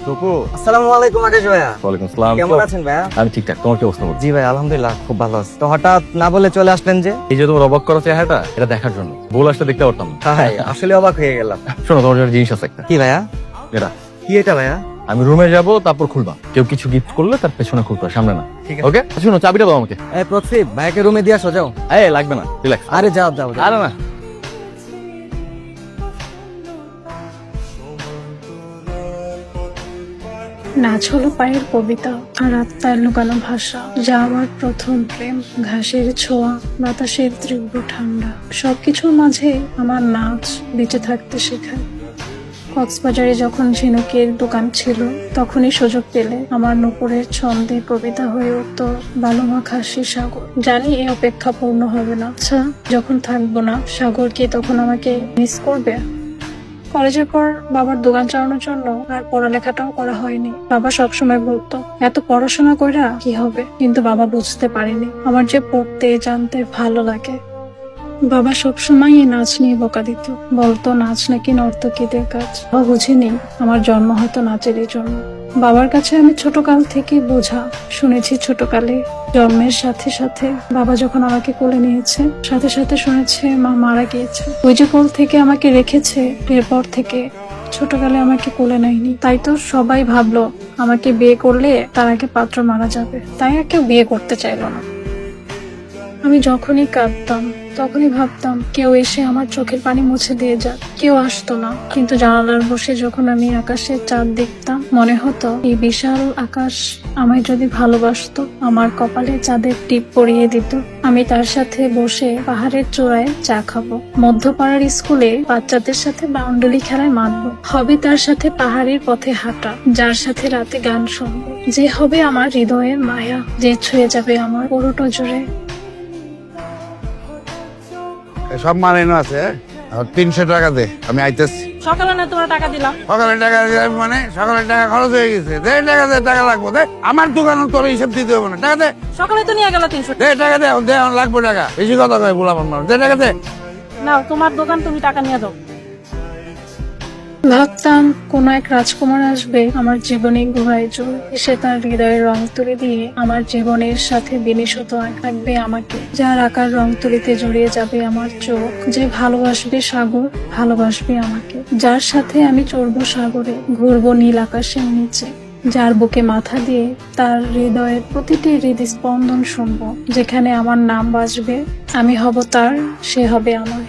টুকু, আসসালামু আলাইকুম আকাশ ভাইয়া। ওয়ালাইকুম আসসালাম। কেমন আছেন ভাইয়া? আমি ঠিকঠাক, তোমার কি অবস্থা? জি ভাই, আলহামদুলিল্লাহ খুব ভালো আছি। তো হঠাৎ না বলে চলে আসলেন যে? এই যে তোমার অবাক করা চেহারাটা, এটা দেখার জন্য। বউ আসলে দেখতে পারতাম না। হাই, আসলে অবাক হয়ে গেলাম। শোনো, তোমার জন্য জিনিস আছে একটা। কি ভাইয়া? এটা কি এটা ভাইয়া? আমি রুমে যাব, তারপর খুলবা। কেউ কিছু গিফট করলে তার পেছনে খুলবা, সামনে না। ঠিক আছে। ওকে, শোনো, চাবিটা দাও আমাকে। এই পৃথ্বী, ভাইয়াকে রুমে দিয়ে আসো, যাও। এই লাগবে না, রিল্যাক্স। আরে যাও যাও যাও। আরে না, নাচ হলো পায়ের কবিতা আর আত্মার লুকানো ভাষা, যা আমার প্রথম প্রেম। ঘাসের ছোঁয়া, বাতাসের তীব্র ঠান্ডা, সবকিছুর মাঝে আমার নাচ বেঁচে থাকতে শেখায়। কক্সবাজারে যখন ঝিনুকের দোকান ছিল, তখনই সুযোগ পেলে আমার নুপুরের ছন্দে কবিতা হয়ে উঠত বালুমাখা সে সাগর। জানি এই অপেক্ষা পূর্ণ হবে না। আচ্ছা, যখন থাকবো না, সাগর কি তখন আমাকে মিস করবে? কলেজের পর বাবার দোকান চালানোর জন্য আর পড়ালেখাটাও করা হয়নি। বাবা সবসময় বলতো, এত পড়াশোনা কইরা কি হবে, কিন্তু বাবা বুঝতে পারেনি আমার যে পড়তে জানতে ভালো লাগে। বাবা সবসময় এই নাচ নিয়ে বকা দিত, বলতো নাচ নাকি নর্তকীদের কাজ। বাবা বুঝিনি আমার জন্ম হয়তো নাচেরই জন্য। বাবার কাছে আমি ছোটকাল থেকে বোঝা শুনেছি, ছোটকালে জন্মের সাথে সাথে বাবা যখন আমাকে কোলে নিয়েছে, সাথে সাথে শুনেছে মা মারা গিয়েছে। ওই যে কোল থেকে আমাকে রেখেছে, এরপর থেকে ছোটকালে আমাকে কোলে নেয়নি। তাই তো সবাই ভাবলো আমাকে বিয়ে করলে তার আগে পাত্র মারা যাবে, তাই আর কেউ বিয়ে করতে চাইলো না। আমি যখনই কাঁদতাম, তখনই ভাবতাম কেউ এসে আমার চোখের পানি মুছে দিয়ে যাক। কেউ আসতো না, কিন্তু জানালার বসে যখন আমি আকাশের চাঁদ দেখতাম, মনে হতো এই বিশাল আকাশ আমায় যদি ভালোবাসতো, আমার কপালে চাঁদের টিপ পরিয়ে দিত। আমি তার সাথে বসে পাহাড়ের চূড়ায় চা খাবো, মধ্যপাড়ার স্কুলে বাচ্চাদের সাথে বাউন্ডুলি খেলায় মাতবো, হবে তার সাথে পাহাড়ের পথে হাঁটা, যার সাথে রাতে গান শুনবো, যে হবে আমার হৃদয়ের মায়া, যে ছুঁয়ে যাবে আমার পুরোটা জুড়ে। সব মানানো আছে। 300 টাকা দে, আমি আইতেছি। সকালে না তোমার টাকা দিলাম। সকালে টাকা দিলাম মানে সকালে টাকা খরচ হয়ে গেছে। দে টাকা দে, টাকা লাগবো। দে আমার দোকান তোর হিসাব দিতে হবে না। টাকা দে, সকালে তো নিয়ে গেল 300 দে টাকা দে, দে আমার লাগবে টাকা। বেশি কথা কয় বললাম আমার, দে টাকা দে। নাও, তোমার দোকান, তুমি টাকা নিয়ে দাও। ভাবতাম কোন এক রাজকুমার আসবে আমার জীবনে ঘোড়ায় চড়ে, এসে তার হৃদয়ের রং তুলে দিয়ে আমার জীবনের সাথে বিনিশত আঁকবে আমাকে, যার আকার রং তুলিতে জড়িয়ে যাবে আমার চোখ, যে ভালোবাসবে সাগর, ভালোবাসবে আমাকে, যার সাথে আমি চড়বো সাগরে, ঘুরবো নীল আকাশের নিচে, যার বুকে মাথা দিয়ে তার হৃদয়ের প্রতিটি হৃদস্পন্দন শুনবো, যেখানে আমার নাম বাজবে, আমি হব তার, সে হবে আমার।